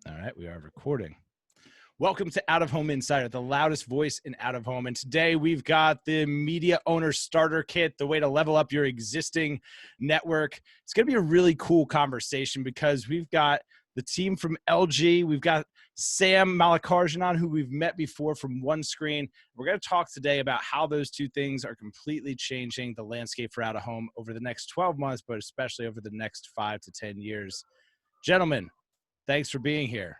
All right, we are recording. Welcome to Out of Home Insider, the loudest voice in out of home. And today we've got the Media Owner Starter Kit, the way to level up your existing network. It's going to be a really cool conversation because we've got the team from LG. We've got Sam Malakarjan, who we've met before from OneScreen. We're going to talk today about how those two things are completely changing the landscape for out of home over the next 12 months, but especially over the next 5 to 10 years. Gentlemen, thanks for being here.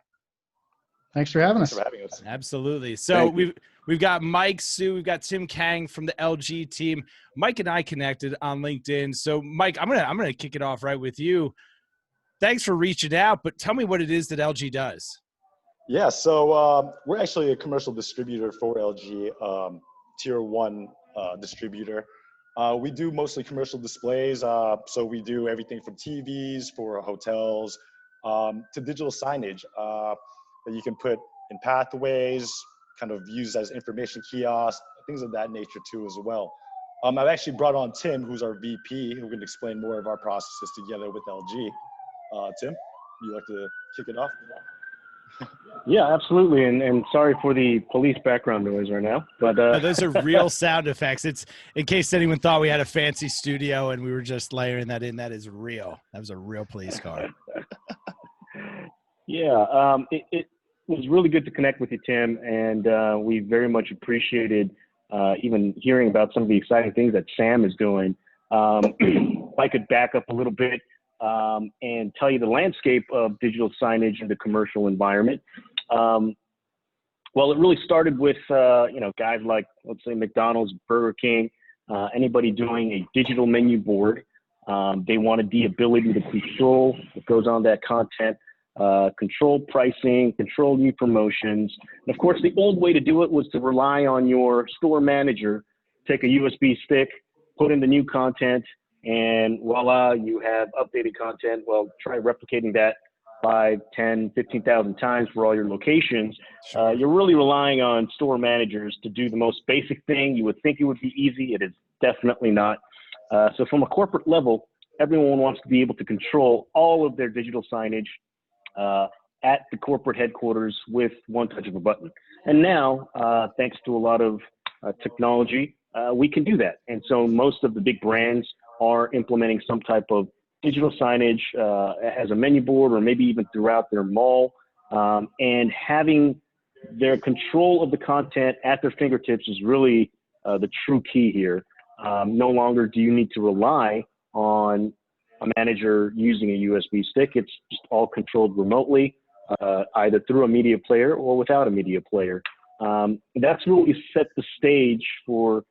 Thanks for having us. Absolutely. So we've got Mike, Sue, we've got Tim Kang from the LG team. Mike and I connected on LinkedIn. So Mike, I'm gonna kick it off right with you. Thanks for reaching out, but tell me what it is that LG does. Yeah, so we're actually a commercial distributor for LG, tier 1 distributor. We do mostly commercial displays. So we do everything from TVs for hotels to digital signage that you can put in pathways, kind of used as information kiosks, things of that nature too as well. I've actually brought on Tim, who's our VP, who can explain more of our processes together with LG. Tim, you like to kick it off? Yeah, absolutely. And sorry for the police background noise right now. But no, those are real sound effects. It's in case anyone thought we had a fancy studio and we were just layering that in. That is real. That was a real police car. Yeah, it was really good to connect with you, Tim, and we very much appreciated even hearing about some of the exciting things that Sam is doing. If I could back up a little bit and tell you the landscape of digital signage in the commercial environment. Well, it really started with guys like, let's say, McDonald's, Burger King, anybody doing a digital menu board. They wanted the ability to control what goes on that content. Control pricing, control new promotions. And of course, the old way to do it was to rely on your store manager, take a USB stick, put in the new content, and voila, you have updated content. Well, try replicating that 5, 10, 15,000 times for all your locations. You're really relying on store managers to do the most basic thing. You would think it would be easy. It is definitely not. So from a corporate level, everyone wants to be able to control all of their digital signage at the corporate headquarters with one touch of a button. And now, thanks to a lot of technology, we can do that. And so most of the big brands are implementing some type of digital signage as a menu board or maybe even throughout their mall. And having their control of the content at their fingertips is really the true key here. No longer do you need to rely on a manager using a USB stick. It's just all controlled remotely, either through a media player or without a media player. That's really set the stage for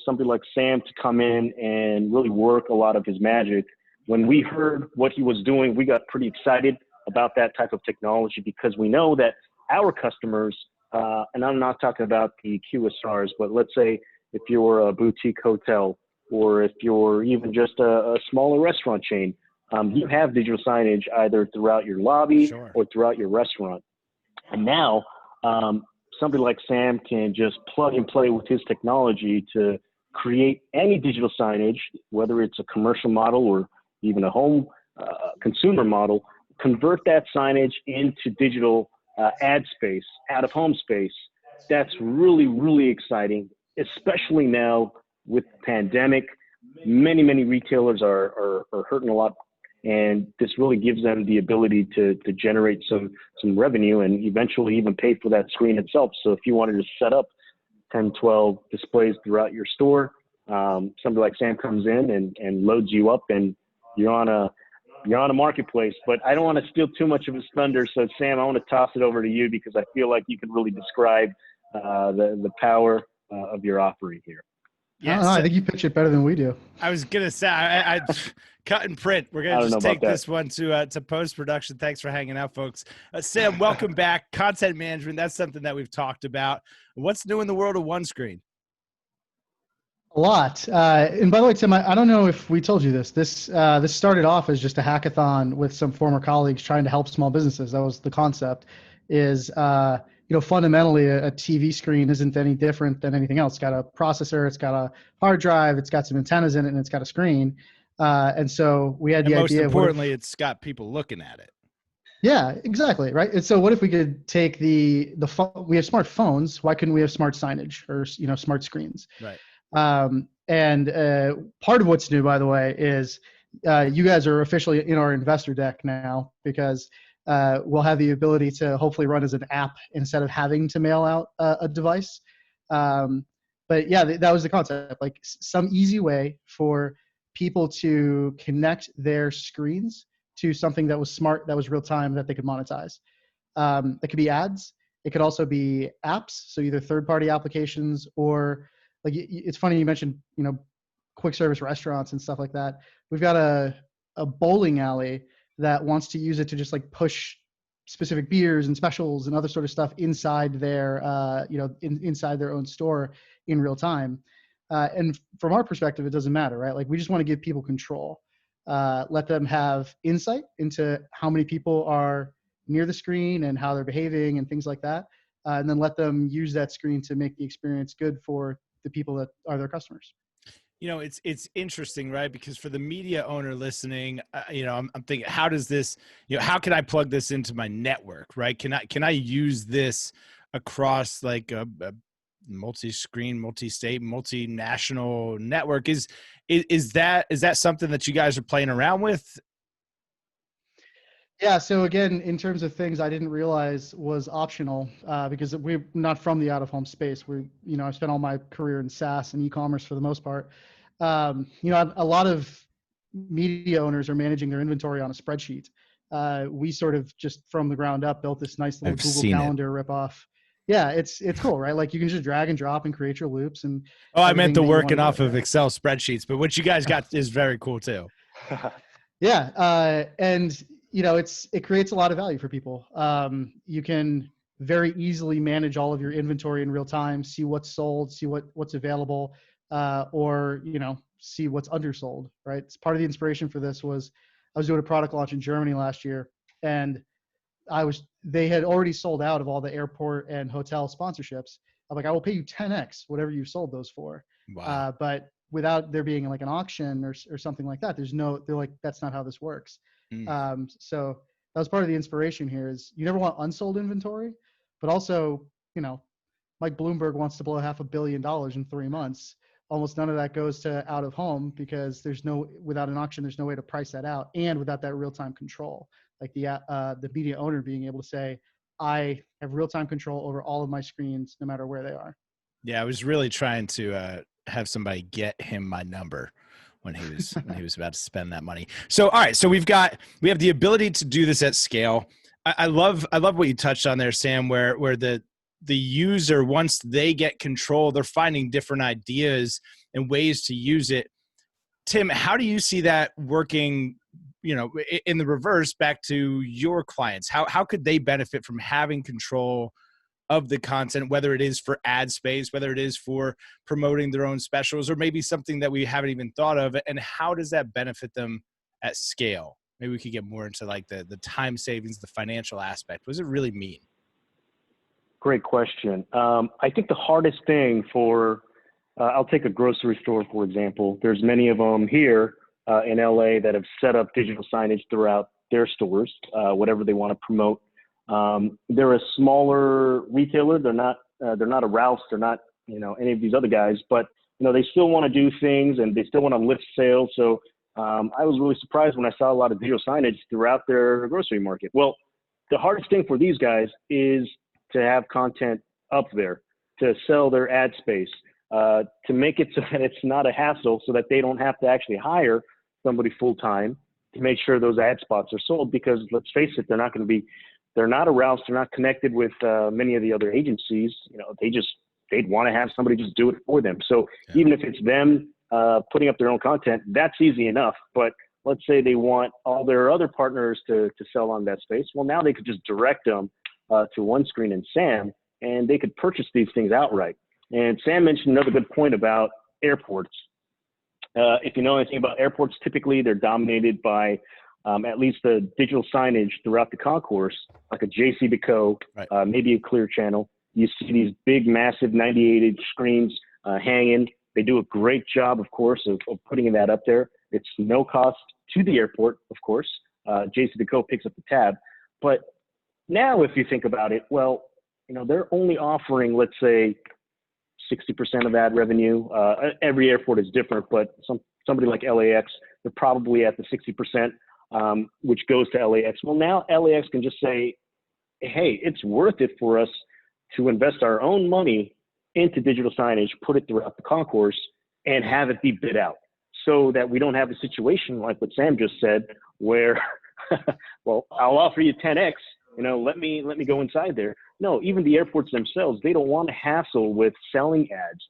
somebody like Sam to come in and really work a lot of his magic. When we heard what he was doing, we got pretty excited about that type of technology because we know that our customers, and I'm not talking about the QSRs, but let's say if you're a boutique hotel, or if you're even just a smaller restaurant chain, you have digital signage either throughout your lobby or throughout your restaurant. And now somebody like Sam can just plug and play with his technology to create any digital signage, whether it's a commercial model or even a home consumer model, convert that signage into digital ad space, out of home space. That's really, really exciting, especially now with the pandemic. Many retailers are hurting a lot, and this really gives them the ability to generate some revenue and eventually even pay for that screen itself. So if you wanted to set up 10, 12 displays throughout your store, somebody like Sam comes in and loads you up, and you're on a marketplace. But I don't want to steal too much of his thunder, so Sam, I want to toss it over to you because I feel like you can really describe the power of your offering here. Yes. I think you pitch it better than we do. I was going to say, I cut and print. We're going to just take this one to post-production. Thanks for hanging out, folks. Sam, welcome back. Content management, that's something that we've talked about. What's new in the world of OneScreen? A lot. And by the way, Tim, I don't know if we told you this. This started off as just a hackathon with some former colleagues trying to help small businesses. That was the concept. Fundamentally a TV screen isn't any different than anything else. It's got a processor, it's got a hard drive, it's got some antennas in it, and it's got a screen. And so we had the idea. Most importantly, it's got people looking at it. Yeah, exactly. Right. And so what if we could take we have smartphones. Why couldn't we have smart signage or, smart screens? Right. And part of what's new, by the way, is you guys are officially in our investor deck now because we'll have the ability to hopefully run as an app instead of having to mail out a device. But yeah, that was the concept, like some easy way for people to connect their screens to something that was smart, that was real time, that they could monetize. It could be ads. It could also be apps. So either third-party applications or like it's funny you mentioned, quick service restaurants and stuff like that. We've got a bowling alley that wants to use it to just like push specific beers and specials and other sort of stuff inside their, inside their own store in real time. And from our perspective, it doesn't matter, right? Like we just want to give people control, let them have insight into how many people are near the screen and how they're behaving and things like that. And then let them use that screen to make the experience good for the people that are their customers. It's interesting, right? Because for the media owner listening, I'm thinking, how does this, how can I plug this into my network, right? Can I use this across like a multi-screen, multi-state, multinational network? Is that something that you guys are playing around with? Yeah. So again, in terms of things I didn't realize was optional, because we're not from the out-of-home space. I've spent all my career in SaaS and e-commerce for the most part. A lot of media owners are managing their inventory on a spreadsheet. We sort of just from the ground up built this nice little Google Calendar ripoff. Yeah, it's cool, right? Like you can just drag and drop and create your loops and. Oh, I meant the working off of Excel spreadsheets, but what you guys got is very cool too. Yeah, and it creates a lot of value for people. You can very easily manage all of your inventory in real time, see what's sold, see what's available, or see what's undersold. Right. It's part of the inspiration for this was I was doing a product launch in Germany last year, and they had already sold out of all the airport and hotel sponsorships. I'm like, I will pay you 10x whatever you sold those for. Wow. But without there being like an auction or something like that, they're like, that's not how this works. So that was part of the inspiration here is you never want unsold inventory, but also, Mike Bloomberg wants to blow $500 million in 3 months. Almost none of that goes to out of home because without an auction, there's no way to price that out. And without that real-time control, like the media owner being able to say, I have real-time control over all of my screens, no matter where they are. Yeah. I was really trying to have somebody get him my number when he was about to spend that money. So, all right. So we have the ability to do this at scale. I love what you touched on there, Sam, where the user, once they get control, they're finding different ideas and ways to use it. Tim, how do you see that working, in the reverse back to your clients? How could they benefit from having control of the content, whether it is for ad space, whether it is for promoting their own specials, or maybe something that we haven't even thought of? And how does that benefit them at scale? Maybe we could get more into like the time savings, the financial aspect. What does it really mean? Great question. I think the hardest thing I'll take a grocery store, for example. There's many of them here in LA that have set up digital signage throughout their stores, whatever they want to promote. They're a smaller retailer. They're not a Ralph's. They're not, any of these other guys, but, they still want to do things and they still want to lift sales. So I was really surprised when I saw a lot of digital signage throughout their grocery market. Well, the hardest thing for these guys is to have content up there, to sell their ad space, to make it so that it's not a hassle, so that they don't have to actually hire somebody full-time to make sure those ad spots are sold. Because let's face it, they're not a Ralph's, they're not connected with many of the other agencies. They'd want to have somebody just do it for them. So yeah. Even if it's them putting up their own content, that's easy enough. But let's say they want all their other partners to sell on that space. Well, now they could just direct them to OneScreen and Sam, and they could purchase these things outright. And Sam mentioned another good point about airports. If you know anything about airports, typically they're dominated by at least the digital signage throughout the concourse, like a JCDecaux, right. Maybe a Clear Channel. You see these big, massive 98-inch screens hanging. They do a great job, of course, of putting that up there. It's no cost to the airport, of course. JCDecaux picks up the tab. But now, if you think about it, well, they're only offering, let's say, 60% of ad revenue. Every airport is different, but somebody like LAX, they're probably at the 60%, which goes to LAX. Well, now LAX can just say, hey, it's worth it for us to invest our own money into digital signage, put it throughout the concourse, and have it be bid out, so that we don't have a situation like what Sam just said, where, well, I'll offer you 10x, let me go inside there. No, even the airports themselves, they don't want to hassle with selling ads.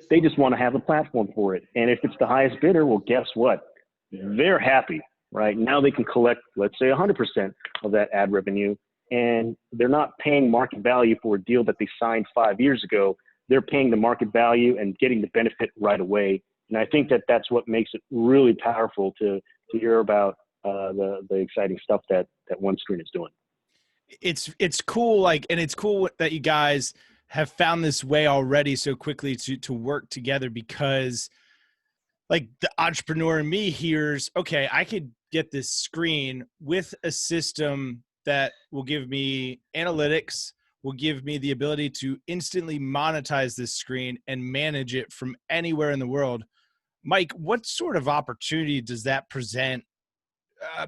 They just want to have a platform for it. And if it's the highest bidder, well, guess what? They're happy, right? Now they can collect, let's say, 100% of that ad revenue, and they're not paying market value for a deal that they signed 5 years ago. They're paying the market value and getting the benefit right away. And I think that that's what makes it really powerful to hear about the exciting stuff that OneScreen is doing. It's cool, and it's cool that you guys have found this way already so quickly to work together, because like the entrepreneur in me hears, okay, I could get this screen with a system that will give me analytics, will give me the ability to instantly monetize this screen and manage it from anywhere in the world. Mike, what sort of opportunity does that present?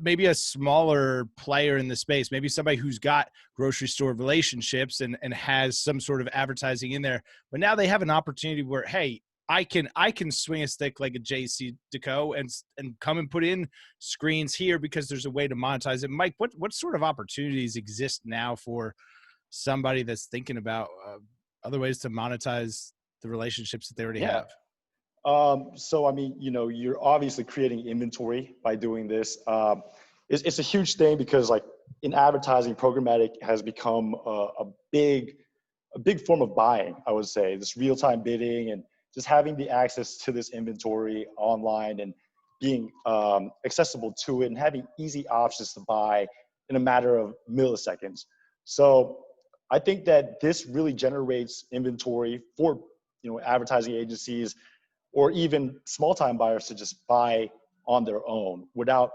Maybe a smaller player in the space, maybe somebody who's got grocery store relationships and has some sort of advertising in there, but now they have an opportunity where, hey, I can swing a stick like a JCDecaux and come and put in screens here because there's a way to monetize it. Mike, what sort of opportunities exist now for somebody that's thinking about other ways to monetize the relationships that they already have? So, I mean, you're obviously creating inventory by doing this. It's a huge thing because, like, in advertising, programmatic has become a big form of buying, I would say. This real-time bidding and just having the access to this inventory online and being accessible to it and having easy options to buy in a matter of milliseconds. So I think that this really generates inventory for, advertising agencies or even small-time buyers to just buy on their own without,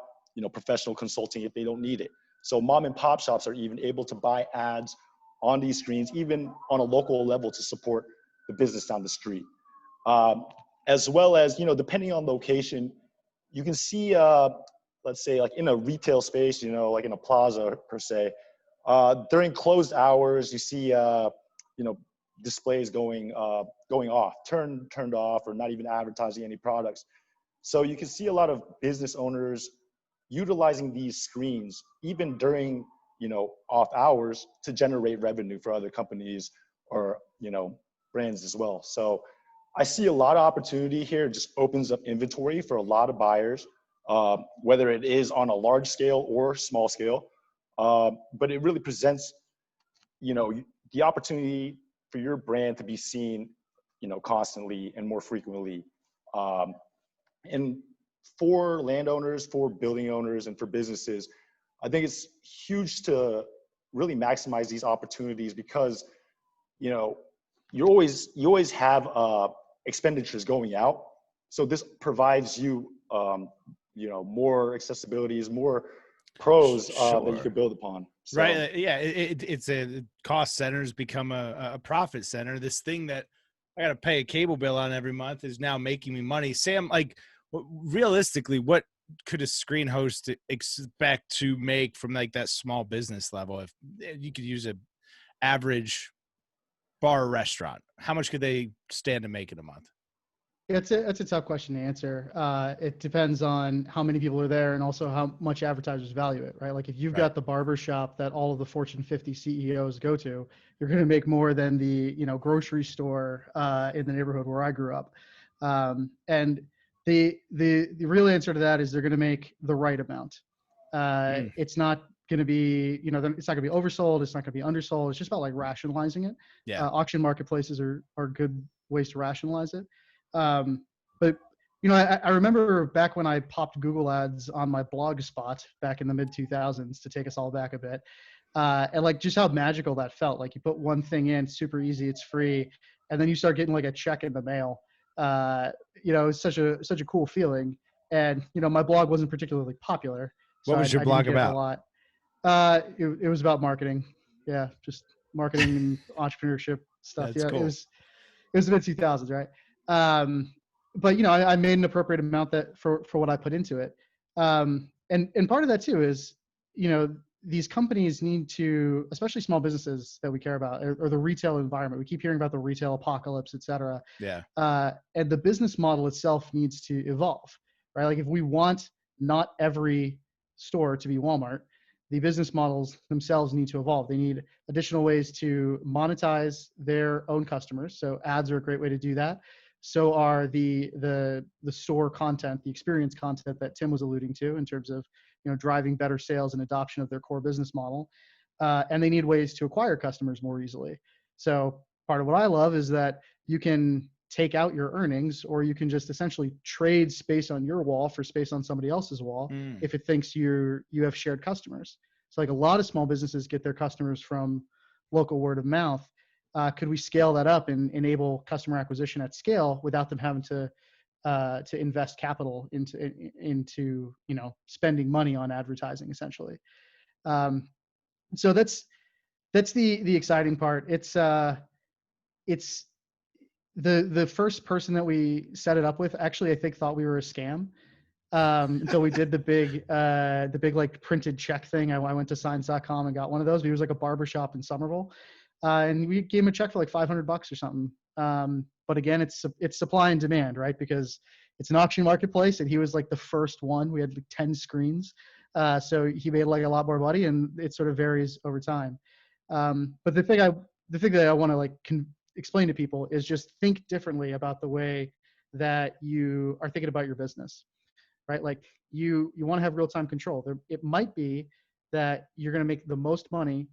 professional consulting if they don't need it. So mom and pop shops are even able to buy ads on these screens, even on a local level, to support the business down the street. As well as, depending on location, you can see, let's say, like in a retail space, like in a plaza per se, during closed hours, you see, displays going off, turned off, or not even advertising any products. So you can see a lot of business owners utilizing these screens even during off hours to generate revenue for other companies or brands as well. So I see a lot of opportunity here. It just opens up inventory for a lot of buyers, whether it is on a large scale or small scale. But it really presents the opportunity for your brand to be seen, constantly and more frequently. And for landowners, for building owners, and for businesses, I think it's huge to really maximize these opportunities because, you always have expenditures going out. So this provides you, more accessibilities, more pros that you could build upon. So. Right. Yeah. It's a cost center has become a profit center. This thing that I got to pay a cable bill on every month is now making me money. Sam, like, realistically, what could a screen host expect to make from like that small business level? If you could use a average bar or restaurant, how much could they stand to make in a month? It's a tough question to answer. It depends on how many people are there and also how much advertisers value it, right? Like if you've got the barber shop that all of the Fortune 50 CEOs go to, you're going to make more than the, grocery store in the neighborhood where I grew up. And the real answer to that is they're going to make the right amount. It's not going to be, it's not going to be oversold. It's not going to be undersold. It's just about like rationalizing it. Yeah. Auction marketplaces are good ways to rationalize it. But I remember back when I popped Google ads on my blog spot back in the mid 2000s to take us all back a bit. And like just how magical that felt. Like you put one thing in, super easy, it's free. And then you start getting like a check in the mail. It's such a cool feeling. And, my blog wasn't particularly popular. So what was your blog about? A lot. It was about marketing. Yeah, just marketing and entrepreneurship stuff. That's Yeah, cool. it was the mid 2000s, right? But I made an appropriate amount that for what I put into it. And part of that too is, these companies need to, especially small businesses that we care about, or the retail environment. We keep hearing about the retail apocalypse, et cetera. Yeah. And the business model itself needs to evolve, right? Like if we want not every store to be Walmart, the business models themselves need to evolve. They need additional ways to monetize their own customers. So ads are a great way to do that. So are the store content, the experience content that Tim was alluding to in terms of driving better sales and adoption of their core business model. And they need ways to acquire customers more easily. So part of what I love is that you can take out your earnings, or you can just essentially trade space on your wall for space on somebody else's wall if it thinks you have shared customers. So like a lot of small businesses get their customers from local word of mouth. Could we scale that up and enable customer acquisition at scale without them having to invest capital into spending money on advertising essentially? So that's the exciting part. It's the first person that we set it up with, actually, I think thought we were a scam. Until we did the big like printed check thing. I went to signs.com and got one of those. He was like a barbershop in Somerville. And we gave him a check for like $500 or something. But again, it's supply and demand, right? Because it's an auction marketplace, and he was like the first one. We had like 10 screens. So he made like a lot more money, and it sort of varies over time. But the thing that I want to like explain to people is just think differently about the way that you are thinking about your business, right? Like you want to have real-time control. It might be that you're going to make the most money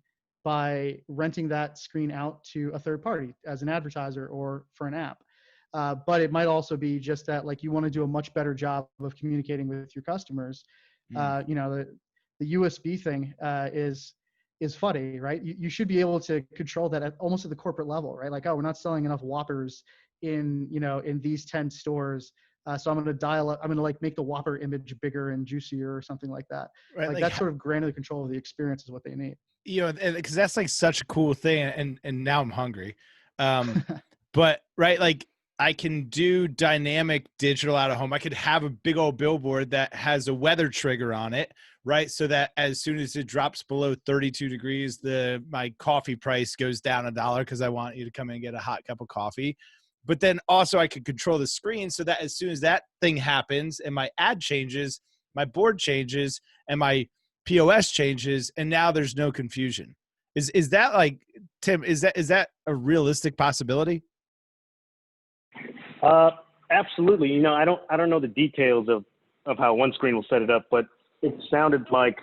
by renting that screen out to a third party as an advertiser or for an app. But it might also be just that like you want to do a much better job of communicating with your customers. The USB thing is funny, right? You should be able to control that almost at the corporate level, right? Like, oh, we're not selling enough Whoppers in these 10 stores. So I'm going to dial up, I'm going to like make the Whopper image bigger and juicier or something like that. Right. Like that sort of granular control of the experience is what they need. Because that's like such a cool thing. And now I'm hungry. But right. Like I can do dynamic digital out of home. I could have a big old billboard that has a weather trigger on it, right? So that as soon as it drops below 32 degrees, my coffee price goes down $1 because I want you to come in and get a hot cup of coffee. But then also I could control the screen so that as soon as that thing happens and my ad changes, my board changes and my POS changes, and now there's no confusion. Is that like, Tim, is that a realistic possibility? Absolutely. I don't know the details of how OneScreen will set it up, but it sounded like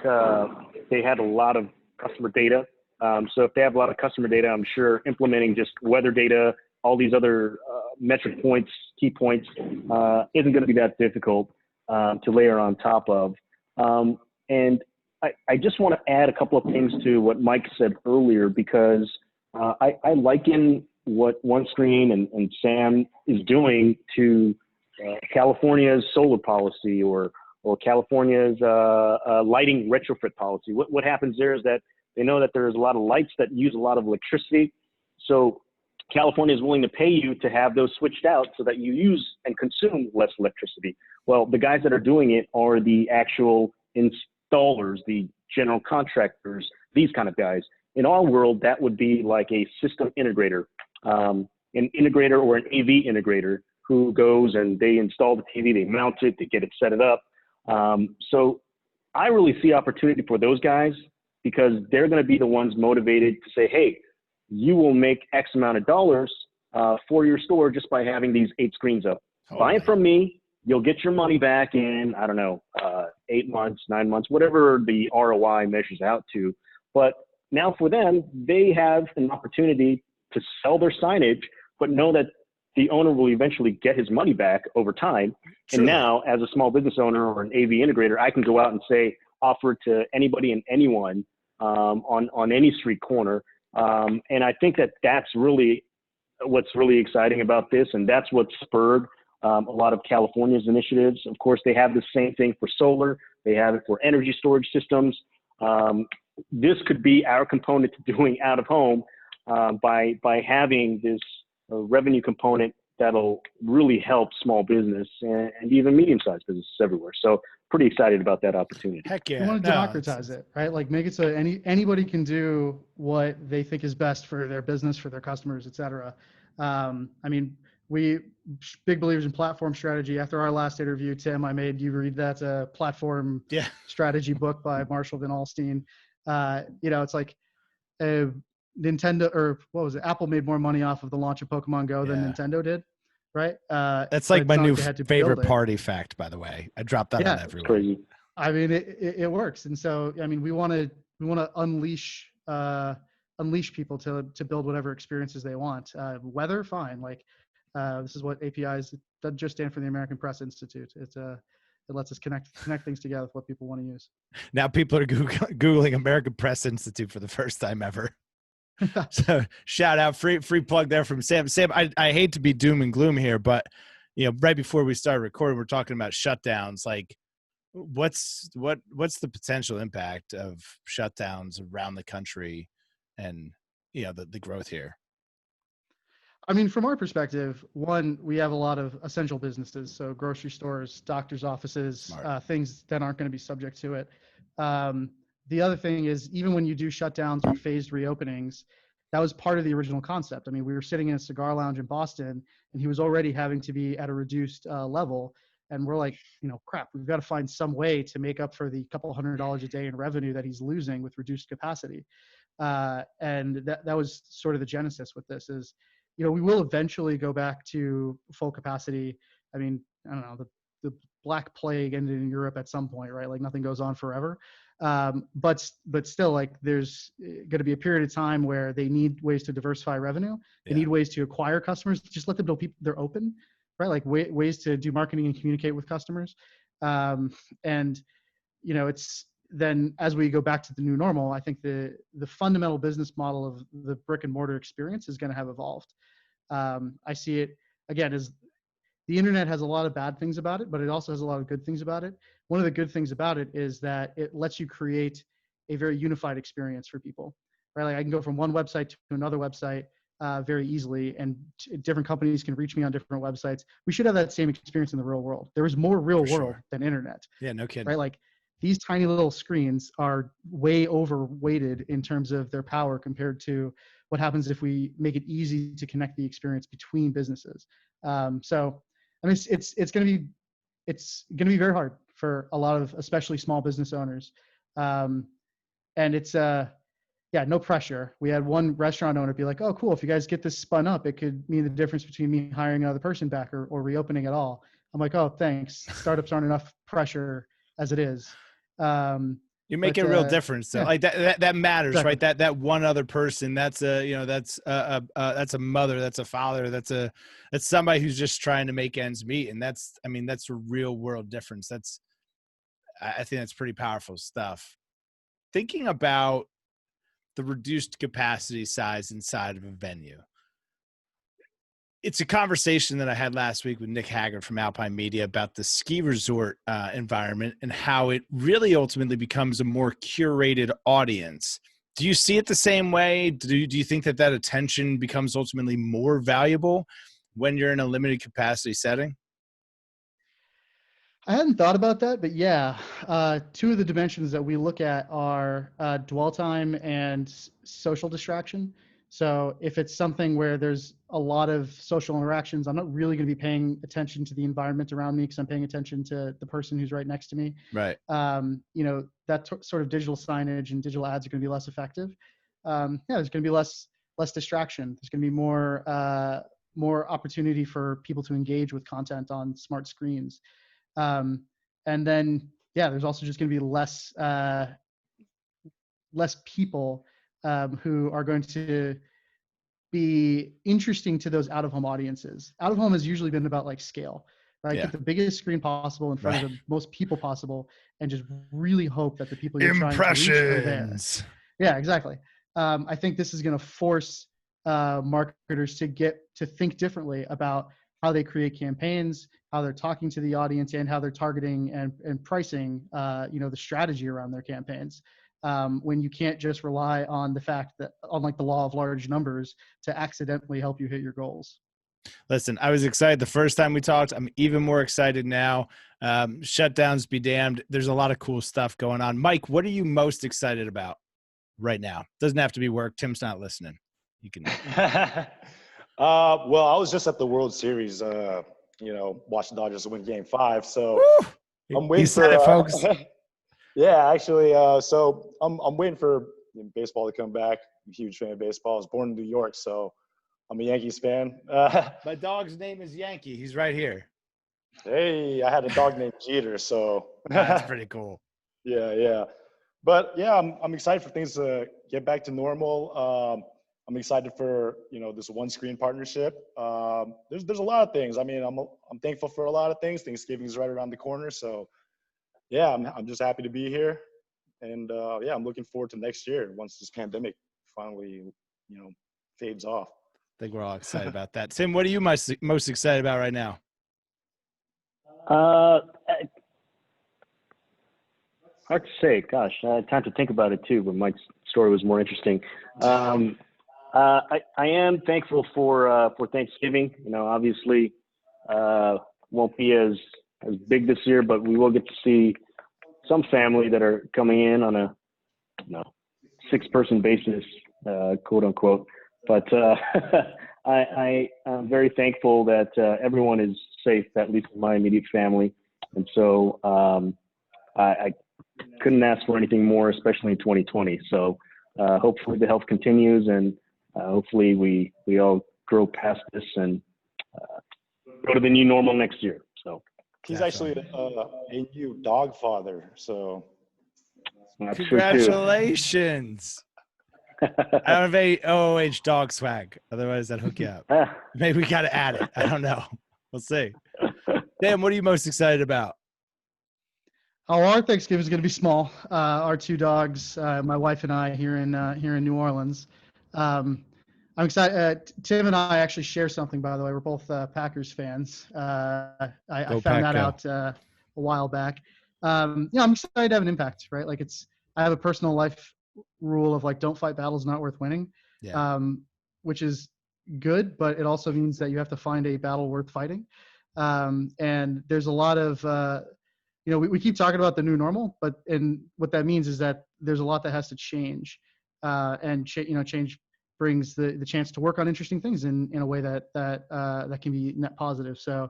they had a lot of customer data. So if they have a lot of customer data, I'm sure implementing just weather data, all these other metric points, key points, isn't going to be that difficult to layer on top of. And I just want to add a couple of things to what Mike said earlier, because I liken what OneScreen and Sam is doing to California's solar policy or California's lighting retrofit policy. What happens there is that they know that there's a lot of lights that use a lot of electricity. So California is willing to pay you to have those switched out so that you use and consume less electricity. Well, the guys that are doing it are the actual installers, the general contractors, these kind of guys. In our world, that would be like a system integrator, an integrator or an AV integrator who goes and they install the TV, they mount it, they get it set it up. So I really see opportunity for those guys because they're going to be the ones motivated to say, hey, you will make X amount of dollars for your store just by having these 8 screens up. Buy it from me. You'll get your money back in, 8 months, 9 months, whatever the ROI measures out to. But now for them, they have an opportunity to sell their signage, but know that the owner will eventually get his money back over time. True. And now, as a small business owner or an AV integrator, I can go out and say, offer to anybody and anyone on any street corner. And I think that that's really what's really exciting about this. And that's what spurred a lot of California's initiatives. Of course, they have the same thing for solar. They have it for energy storage systems. this could be our component to doing out of home by having this revenue component that'll really help small business and even medium-sized businesses everywhere. So pretty excited about that opportunity. Heck yeah. You want to No, democratize it, right? Like make it so anybody can do what they think is best for their business, for their customers, et cetera. I mean, we big believers in platform strategy. After our last interview, Tim, I made you read that platform Yeah. strategy book by Marshall Van Alstine. It's like Nintendo, or what was it? Apple made more money off of the launch of Pokemon Go than Yeah. Nintendo did, right? That's but like it's my not new they had to favorite build it. party fact, by the way. I dropped that Yeah, on It's everyone. crazy. I mean, it works, and so I mean, we want to unleash people to build whatever experiences they want. Weather, fine. Like this is what APIs. It doesn't just stand for the American Press Institute. It lets us connect things together with what people want to use. Now people are Googling American Press Institute for the first time ever. So shout out, free plug there from Sam. Sam, I hate to be doom and gloom here, but right before we started recording, we're talking about shutdowns. Like, what's the potential impact of shutdowns around the country, and the growth here? I mean, from our perspective, one, we have a lot of essential businesses, so grocery stores, doctors' offices, things that aren't going to be subject to it. The other thing is, even when you do shutdowns or phased reopenings, that was part of the original concept. I mean, we were sitting in a cigar lounge in Boston, and he was already having to be at a reduced level. And we're like, crap, we've got to find some way to make up for the couple $100 a day in revenue that he's losing with reduced capacity. And that was sort of the genesis with this is, we will eventually go back to full capacity. I mean, I don't know, the Black Plague ended in Europe at some point, right? Like nothing goes on forever. But still, like there's going to be a period of time where they need ways to diversify revenue. They need ways to acquire customers. Just let them know they're open, right? Like ways to do marketing and communicate with customers. It's then as we go back to the new normal, I think the fundamental business model of the brick and mortar experience is going to have evolved. I see it again as the internet has a lot of bad things about it, but it also has a lot of good things about it. One of the good things about it is that it lets you create a very unified experience for people, right? Like I can go from one website to another website very easily, and different companies can reach me on different websites. We should have that same experience in the real world. There is more real world than internet. Yeah, no kidding. Right? Like these tiny little screens are way overweighted in terms of their power compared to what happens if we make it easy to connect the experience between businesses. So, I mean, it's going to be very hard for a lot of, especially small business owners. And it's, no pressure. We had one restaurant owner be like, oh, cool. If you guys get this spun up, it could mean the difference between me hiring another person back or reopening at all. I'm like, oh, thanks. Startups aren't enough pressure as it is. You make a real difference though. Like that matters, exactly. right? That one other person, that's a mother, that's a father, that's somebody who's just trying to make ends meet. And that's a real world difference. I think that's pretty powerful stuff. Thinking about the reduced capacity size inside of a venue. It's a conversation that I had last week with Nick Haggard from Alpine Media about the ski resort environment and how it really ultimately becomes a more curated audience. Do you see it the same way? Do you think that attention becomes ultimately more valuable when you're in a limited capacity setting? I hadn't thought about that, but yeah, two of the dimensions that we look at are dwell time and social distraction. So if it's something where there's a lot of social interactions, I'm not really going to be paying attention to the environment around me because I'm paying attention to the person who's right next to me. Right. That sort of digital signage and digital ads are going to be less effective. There's going to be less distraction. There's going to be more opportunity for people to engage with content on smart screens. And then, there's also just going to be less people who are going to be interesting to those out-of-home audiences. Out-of-home has usually been about like scale, right? Get the biggest screen possible in front of the most people possible, and just really hope that the people you're trying to reach are there. Yeah, exactly. I think this is going to force marketers to think differently about how they create campaigns, how they're talking to the audience, and how they're targeting and pricing, the strategy around their campaigns. when you can't just rely on the fact that, on like the law of large numbers, to accidentally help you hit your goals. Listen, I was excited the first time we talked. I'm even more excited now. Shutdowns be damned. There's a lot of cool stuff going on. Mike, what are you most excited about right now? Doesn't have to be work. Tim's not listening. You can. Well, I was just at the World Series, watched the Dodgers win Game 5. So Woo! I'm waiting He said it, folks. Yeah, actually, so I'm waiting for baseball to come back. I'm a huge fan of baseball. I was born in New York, so I'm a Yankees fan. My dog's name is Yankee. He's right here. Hey, I had a dog named Jeter, so That's pretty cool. yeah. But yeah, I'm excited for things to get back to normal. I'm excited for this one screen partnership. There's a lot of things. I mean, I'm thankful for a lot of things. Thanksgiving is right around the corner, so yeah, I'm just happy to be here, and yeah, I'm looking forward to next year once this pandemic finally fades off. I think we're all excited about that. Tim, what are you most excited about right now? Hard to say. Gosh, I had time to think about it too, but Mike's story was more interesting. I am thankful for Thanksgiving. Obviously, won't be as big this year, but we will get to see some family that are coming in on a 6-person basis, quote unquote. But I'm very thankful that everyone is safe, at least in my immediate family, and so I couldn't ask for anything more, especially in 2020. So hopefully the health continues, and hopefully we all grow past this and go to the new normal next year. So he's actually a new dog father. So congratulations. I don't have a OOH dog swag. Otherwise, I'd hook you up. Maybe we got to add it. I don't know. We'll see. Dan, what are you most excited about? Oh, our Thanksgiving is going to be small. Our 2 dogs, my wife and I, here in New Orleans. I'm excited. Tim and I actually share something, by the way. We're both Packers fans. I found that out a while back. I'm excited to have an impact, right? Like I have a personal life rule of like, don't fight battles not worth winning, which is good, but it also means that you have to find a battle worth fighting. And there's a lot of, we keep talking about the new normal, and what that means is that there's a lot that has to change, and change brings the chance to work on interesting things in a way that can be net positive. So,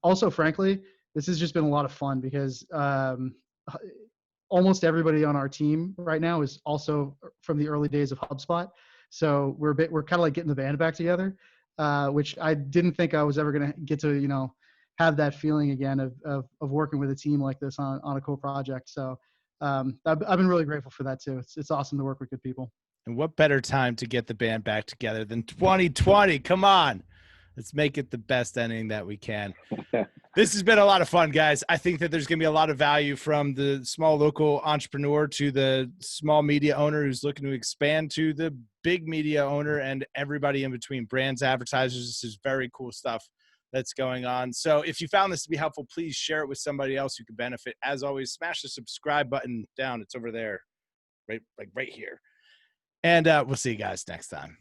also, frankly, this has just been a lot of fun because almost everybody on our team right now is also from the early days of HubSpot. So we're kind of like getting the band back together, which I didn't think I was ever going to get to, have that feeling again of working with a team like this on a cool project. So I've been really grateful for that too. It's awesome to work with good people. And what better time to get the band back together than 2020? Come on. Let's make it the best ending that we can. This has been a lot of fun, guys. I think that there's going to be a lot of value from the small local entrepreneur to the small media owner who's looking to expand to the big media owner and everybody in between, brands, advertisers. This is very cool stuff that's going on. So if you found this to be helpful, please share it with somebody else who could benefit. As always, smash the subscribe button down. It's over there, right here. And we'll see you guys next time.